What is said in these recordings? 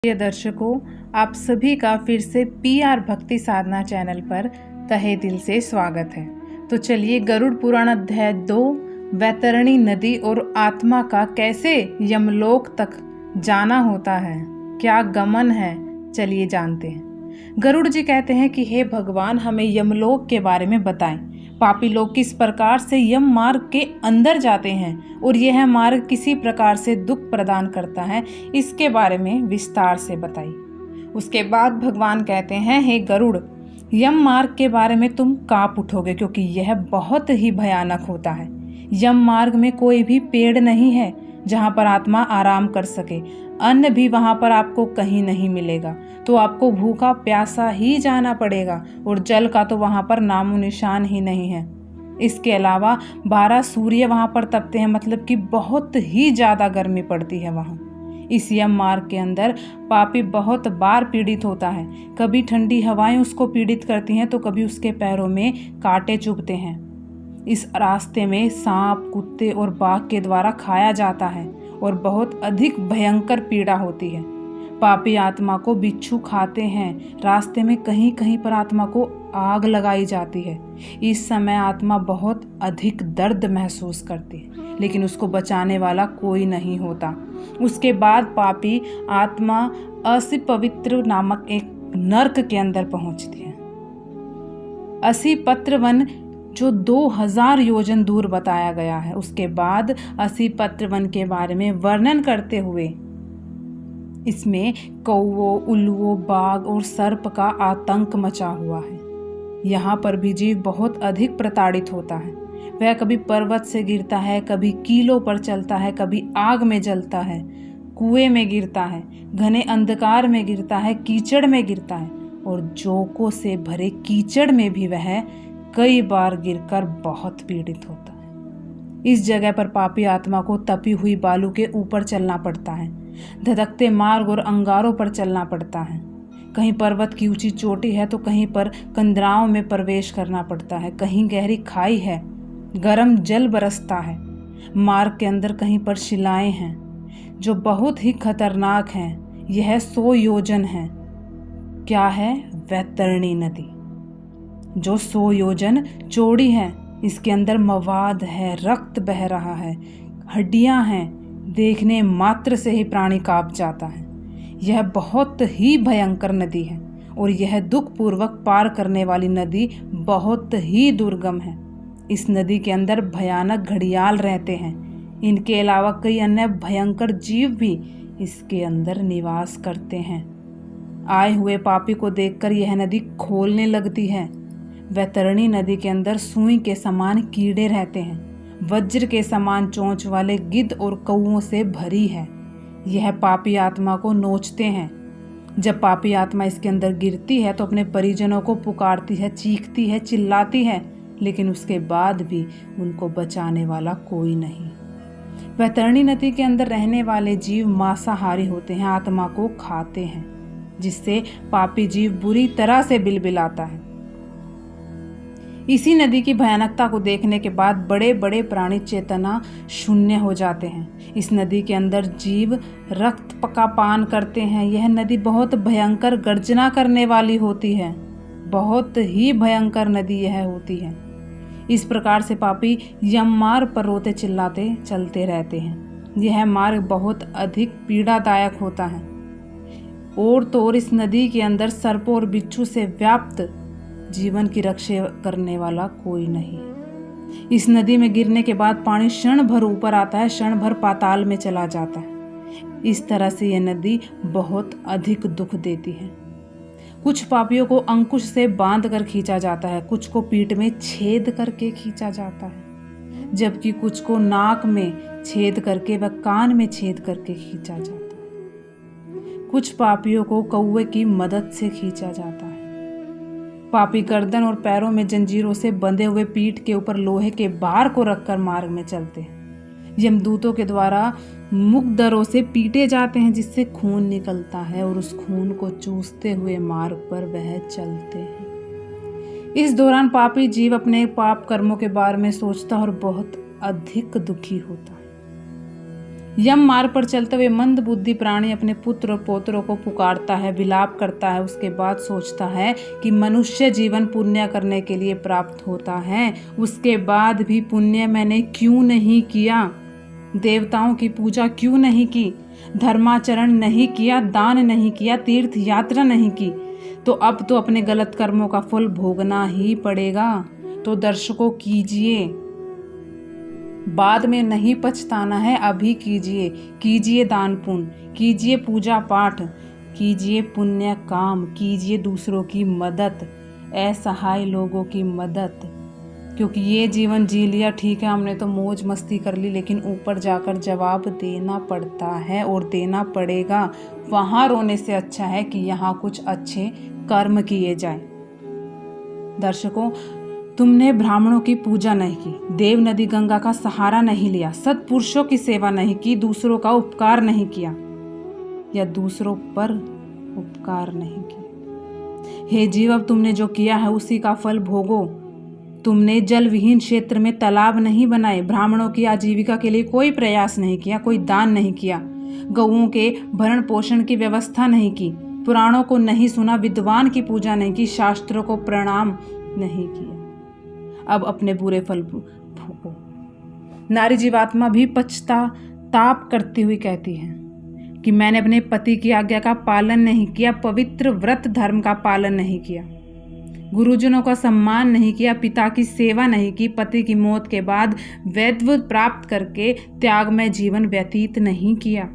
प्रिय दर्शकों, आप सभी का फिर से PR भक्ति साधना चैनल पर तहे दिल से स्वागत है। तो चलिए, गरुड़ पुराण अध्याय 2 वैतरणी नदी और आत्मा का कैसे यमलोक तक जाना होता है, क्या गमन है, चलिए जानते हैं। गरुड़ जी कहते हैं कि हे भगवान, हमें यमलोक के बारे में बताएं। पापी लोग किस प्रकार से यम मार्ग के अंदर जाते हैं और यह मार्ग किसी प्रकार से दुख प्रदान करता है, इसके बारे में विस्तार से बताइए। उसके बाद भगवान कहते हैं, हे गरुड़, यम मार्ग के बारे में तुम कांप उठोगे, क्योंकि यह बहुत ही भयानक होता है। यम मार्ग में कोई भी पेड़ नहीं है जहाँ पर आत्मा आराम कर सके। अन्न भी वहाँ पर आपको कहीं नहीं मिलेगा, तो आपको भूखा प्यासा ही जाना पड़ेगा, और जल का तो वहाँ पर नामो निशान ही नहीं है। इसके अलावा 12 सूर्य वहाँ पर तपते हैं, मतलब कि बहुत ही ज़्यादा गर्मी पड़ती है वहाँ। इस यम मार्ग के अंदर पापी बहुत बार पीड़ित होता है। कभी ठंडी हवाएं उसको पीड़ित करती हैं, तो कभी उसके पैरों में कांटे चुभते हैं। इस रास्ते में सांप, कुत्ते और बाघ के द्वारा खाया जाता है और बहुत अधिक भयंकर पीड़ा होती है। पापी आत्मा को बिच्छू खाते हैं। रास्ते में कहीं कहीं पर आत्मा को आग लगाई जाती है। इस समय आत्मा बहुत अधिक दर्द महसूस करती है, लेकिन उसको बचाने वाला कोई नहीं होता। उसके बाद पापी आत्मा असिपवित्र नामक एक नर्क के अंदर पहुंचती है। असिपत्र वन जो 2000 योजन दूर बताया गया है। उसके बाद असिपत्र वन के बारे में वर्णन करते हुए इसमें कौवों, उल्लुओं, बाघ और सर्प का आतंक मचा हुआ है। यहाँ पर भी जीव बहुत अधिक प्रताड़ित होता है। वह कभी पर्वत से गिरता है, कभी कीलों पर चलता है, कभी आग में जलता है, कुएं में गिरता है, घने अंधकार में गिरता है, कीचड़ में गिरता है, और जोकों से भरे कीचड़ में भी वह कई बार गिरकर बहुत पीड़ित होता है। इस जगह पर पापी आत्मा को तपी हुई बालू के ऊपर चलना पड़ता है, धधकते मार्ग और अंगारों पर चलना पड़ता है। कहीं पर्वत की ऊंची चोटी है तो कहीं पर कंदराओं में प्रवेश करना पड़ता है, कहीं गहरी खाई है, गर्म जल बरसता है। मार्ग के अंदर कहीं पर शिलाएं हैं जो बहुत ही खतरनाक हैं। यह 100 योजन है। क्या है? वैतरणी नदी, जो 100 योजन चौड़ी है। इसके अंदर मवाद है, रक्त बह रहा है, हड्डियां हैं, देखने मात्र से ही प्राणी कांप जाता है। यह बहुत ही भयंकर नदी है और यह दुख पूर्वक पार करने वाली नदी बहुत ही दुर्गम है। इस नदी के अंदर भयानक घड़ियाल रहते हैं। इनके अलावा कई अन्य भयंकर जीव भी इसके अंदर निवास करते हैं। आए हुए पापी को देखकर यह नदी खोलने लगती है। वैतरणी नदी के अंदर सुई के समान कीड़े रहते हैं। वज्र के समान चोंच वाले गिद्ध और कौओं से भरी है। यह पापी आत्मा को नोचते हैं। जब पापी आत्मा इसके अंदर गिरती है तो अपने परिजनों को पुकारती है, चीखती है, चिल्लाती है, लेकिन उसके बाद भी उनको बचाने वाला कोई नहीं। वैतरणी नदी के अंदर रहने वाले जीव मांसाहारी होते हैं, आत्मा को खाते हैं, जिससे पापी जीव बुरी तरह से बिलबिलाता है। इसी नदी की भयानकता को देखने के बाद बड़े बड़े प्राणी चेतना शून्य हो जाते हैं। इस नदी के अंदर जीव रक्त का पान करते हैं। यह नदी बहुत भयंकर गर्जना करने वाली होती है। बहुत ही भयंकर नदी यह होती है। इस प्रकार से पापी यम मार्ग पर रोते चिल्लाते चलते रहते हैं। यह मार्ग बहुत अधिक पीड़ादायक होता है। और तो और इस नदी के अंदर सर्पों और बिच्छू से व्याप्त जीवन की रक्षा करने वाला कोई नहीं। इस नदी में गिरने के बाद पानी क्षण भर ऊपर आता है, क्षण भर पाताल में चला जाता है। इस तरह से यह नदी बहुत अधिक दुख देती है। कुछ पापियों को अंकुश से बांध कर खींचा जाता है, कुछ को पीठ में छेद करके खींचा जाता है, जबकि कुछ को नाक में छेद करके व कान में छेद करके खींचा जाता है। कुछ पापियों को कौवे की मदद से खींचा जाता है। पापी गर्दन और पैरों में जंजीरों से बंधे हुए पीठ के ऊपर लोहे के बार को रखकर मार्ग में चलते हैं। यमदूतों के द्वारा मुकदरों से पीटे जाते हैं, जिससे खून निकलता है, और उस खून को चूसते हुए मार्ग पर वह चलते हैं। इस दौरान पापी जीव अपने पाप कर्मों के बारे में सोचता और बहुत अधिक दुखी होता है। यम मार्ग पर चलते हुए मंद बुद्धि प्राणी अपने पुत्र और पौत्रों को पुकारता है, विलाप करता है। उसके बाद सोचता है कि मनुष्य जीवन पुण्य करने के लिए प्राप्त होता है, उसके बाद भी पुण्य मैंने क्यों नहीं किया, देवताओं की पूजा क्यों नहीं की, धर्माचरण नहीं किया, दान नहीं किया, तीर्थ यात्रा नहीं की, तो अब तो अपने गलत कर्मों का फल भोगना ही पड़ेगा। तो दर्शकों, कीजिए, बाद में नहीं पछताना है, अभी कीजिए। कीजिए दान पुण्य, कीजिए पूजा पाठ, कीजिए पुण्य काम, कीजिए दूसरों की मदद, असहाय लोगों की मदद। क्योंकि ये जीवन जी लिया ठीक है, हमने तो मौज मस्ती कर ली, लेकिन ऊपर जाकर जवाब देना पड़ता है और देना पड़ेगा। वहाँ रोने से अच्छा है कि यहाँ कुछ अच्छे कर्म किए जाए। दर्शकों, तुमने ब्राह्मणों की पूजा नहीं की, देव नदी गंगा का सहारा नहीं लिया, सत्पुरुषों की सेवा नहीं की, दूसरों का उपकार नहीं किया या दूसरों पर उपकार नहीं किया। हे जीव, अब तुमने जो किया है उसी का फल भोगो। तुमने जल विहीन क्षेत्र में तालाब नहीं बनाए, ब्राह्मणों की आजीविका के लिए कोई प्रयास नहीं किया, कोई दान नहीं किया, गौओं के भरण पोषण की व्यवस्था नहीं की, पुराणों को नहीं सुना, विद्वान की पूजा नहीं की, शास्त्रों को प्रणाम नहीं किया। अब अपने बुरे फल भोगो। नारी जीवात्मा भी पश्चाताप करती हुई कहती है कि मैंने अपने पति की आज्ञा का पालन नहीं किया, पवित्र व्रत धर्म का पालन नहीं किया, गुरुजनों का सम्मान नहीं किया, पिता की सेवा नहीं की, पति की मौत के बाद वैधव्य प्राप्त करके त्यागमय जीवन व्यतीत नहीं किया,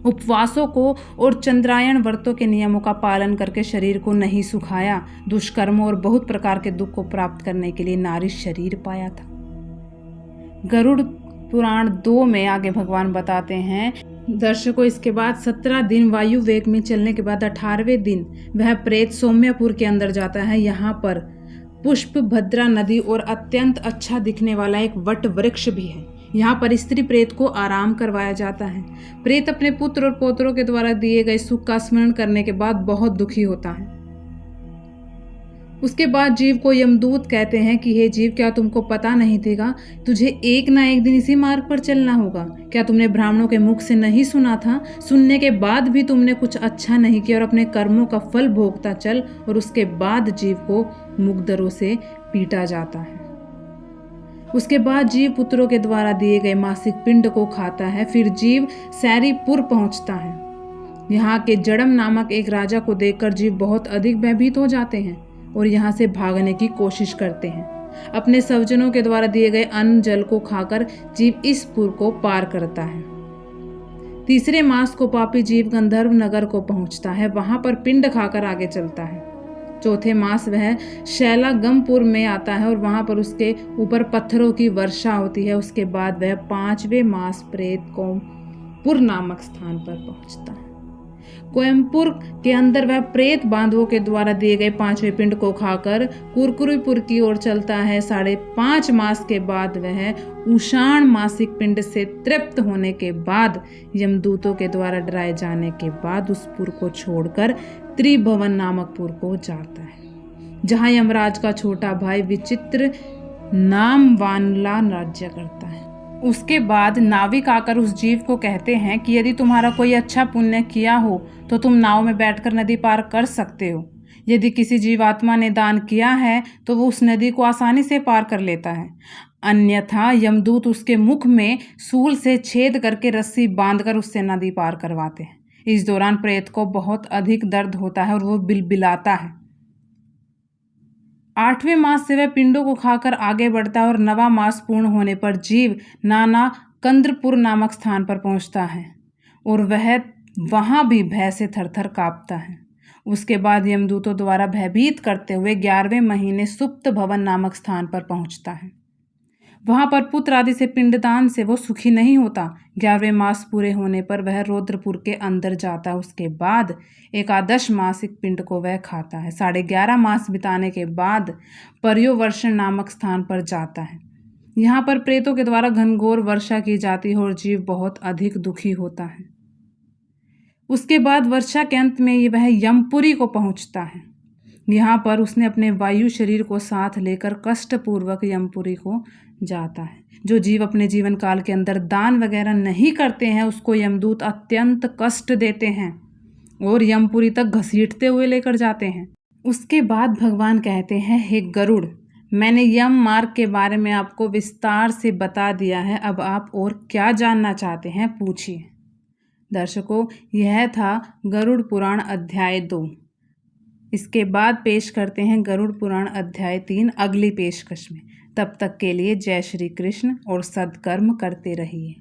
उपवासों को और चंद्रायण व्रतों के नियमों का पालन करके शरीर को नहीं सुखाया, दुष्कर्मों और बहुत प्रकार के दुख को प्राप्त करने के लिए नारी शरीर पाया था। गरुड़ पुराण 2 में आगे भगवान बताते हैं, दर्शकों, इसके बाद 17 दिन वायु वेग में चलने के बाद 18वें दिन वह प्रेत सौम्यपुर के अंदर जाता है। यहाँ पर पुष्प भद्रा नदी और अत्यंत अच्छा दिखने वाला एक वट वृक्ष भी है। यहाँ पर स्त्री प्रेत को आराम करवाया जाता है। प्रेत अपने पुत्र और पौत्रों के द्वारा दिए गए सुख का स्मरण करने के बाद बहुत दुखी होता है। उसके बाद जीव को यमदूत कहते हैं कि हे जीव, क्या तुमको पता नहीं था तुझे एक ना एक दिन इसी मार्ग पर चलना होगा? क्या तुमने ब्राह्मणों के मुख से नहीं सुना था? सुनने के बाद भी तुमने कुछ अच्छा नहीं किया और अपने कर्मों का फल भोगता चल। और उसके बाद जीव को मुग्धरों से पीटा जाता है। उसके बाद जीव पुत्रों के द्वारा दिए गए मासिक पिंड को खाता है। फिर जीव सैरीपुर पहुंचता है। यहाँ के जड़म नामक एक राजा को देखकर जीव बहुत अधिक भयभीत हो जाते हैं और यहाँ से भागने की कोशिश करते हैं। अपने स्वजनों के द्वारा दिए गए अन्न जल को खाकर जीव इस पुर को पार करता है। तीसरे मास को पापी जीव गंधर्व नगर को पहुंचता है। वहां पर पिंड खाकर आगे चलता है। चौथे मास वह शैलागमपुर में आता है और वहां पर उसके ऊपर पत्थरों की वर्षा होती है। उसके बाद वह 5वें मास प्रेत कोयम्पुर नामक स्थान पर पहुंचता है। कोयम्पुर के अंदर वह प्रेत बांधवों के द्वारा दिए गए 5वें पिंड को खाकर कुरकुरीपुर की ओर चलता है। 5.5 मास के बाद वह उषाण मासिक पिंड से तृप्त होने के बाद यमदूतों के द्वारा डराए जाने के बाद उस पुर को छोड़कर त्रिभुवन नामक पुर को जाता है, जहां यमराज का छोटा भाई विचित्र नाम वानला राज्य करता है। उसके बाद नाविक आकर उस जीव को कहते हैं कि यदि तुम्हारा कोई अच्छा पुण्य किया हो तो तुम नाव में बैठकर नदी पार कर सकते हो। यदि किसी जीवात्मा ने दान किया है तो वो उस नदी को आसानी से पार कर लेता है, अन्यथा यमदूत उसके मुख में सूल से छेद करके रस्सी बांधकर उससे नदी पार करवाते हैं। इस दौरान प्रेत को बहुत अधिक दर्द होता है और वो बिलबिलाता है। 8वें मास से वह पिंडों को खाकर आगे बढ़ता है और 9वां मास पूर्ण होने पर जीव नाना कंद्रपुर नामक स्थान पर पहुंचता है और वह वहां भी भय से थरथर कांपता है। उसके बाद यमदूतों द्वारा भयभीत करते हुए 11वें महीने सुप्त भवन नामक स्थान पर पहुंचता है। वहां पर पुत्र आदि से पिंडदान से वो सुखी नहीं होता। 11वें मास पूरे होने पर वह रौद्रपुर के अंदर जाता है। उसके बाद 11 मासिक पिंड को वह खाता है। 11.5 मास बिताने के बाद पर्योवर्षण नामक स्थान पर जाता है। यहाँ पर प्रेतों के द्वारा घनघोर वर्षा की जाती है और जीव बहुत अधिक दुखी होता है। उसके बाद वर्षा के अंत में वह यमपुरी को पहुंचता है। यहाँ पर उसने अपने वायु शरीर को साथ लेकर कष्टपूर्वक यमपुरी को जाता है। जो जीव अपने जीवन काल के अंदर दान वगैरह नहीं करते हैं उसको यमदूत अत्यंत कष्ट देते हैं और यमपुरी तक घसीटते हुए लेकर जाते हैं। उसके बाद भगवान कहते हैं, हे गरुड़, मैंने यम मार्ग के बारे में आपको विस्तार से बता दिया है, अब आप और क्या जानना चाहते हैं पूछिए। दर्शकों, यह था गरुड़ पुराण अध्याय 2। इसके बाद पेश करते हैं गरुड़ पुराण अध्याय 3 अगली पेशकश में। तब तक के लिए जय श्री कृष्ण और सद्कर्म करते रहिए।